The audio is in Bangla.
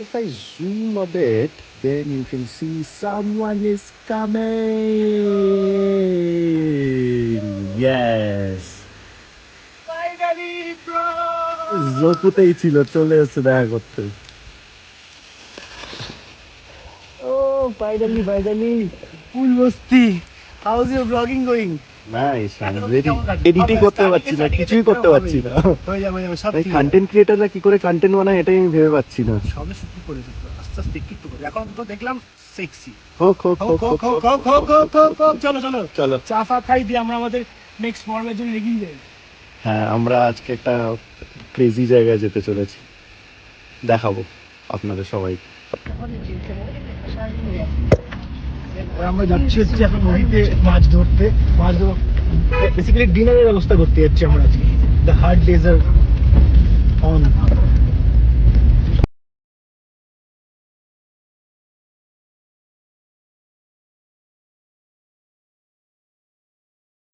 If I zoom a bit, then you can see someone is coming. Yes. Finally, bro! জকুতেই ছিল, চলে এসেছে দেখা করতে। Oh, finally. Full বস্তি। How's your vlogging going? Nice, I'm ready. এডিটই করতে পারছি না, কিছুই করতে পারছি না। হয়ে যাবে সব এই কন্টেন্ট ক্রিয়েটররা কি করে কন্টেন্ট বানায় এটাই আমি ভেবে পাচ্ছি না। সবে শুরু করেছে তো, আস্তে আস্তে একটু করে। এখন তো দেখলাম সেক্সি। হোক হোক হোক হোক হোক। চলো চলো। চা ফা খাই দিয়ে আমরা আমাদের নেক্সট পর্বের জন্য এগিয়ে যাই। হ্যাঁ, আমরা আজকে একটা ক্রেজি জায়গায় যেতে চলেছি, দেখাবো আপনাদের সবাই। আমরা যাচ্ছি হচ্ছে এখন নদীতে মাছ ধরতে, বেসিক্যালি ডিনারের ব্যবস্থা করতে যাচ্ছি আমরা আজকে। The hard dessert on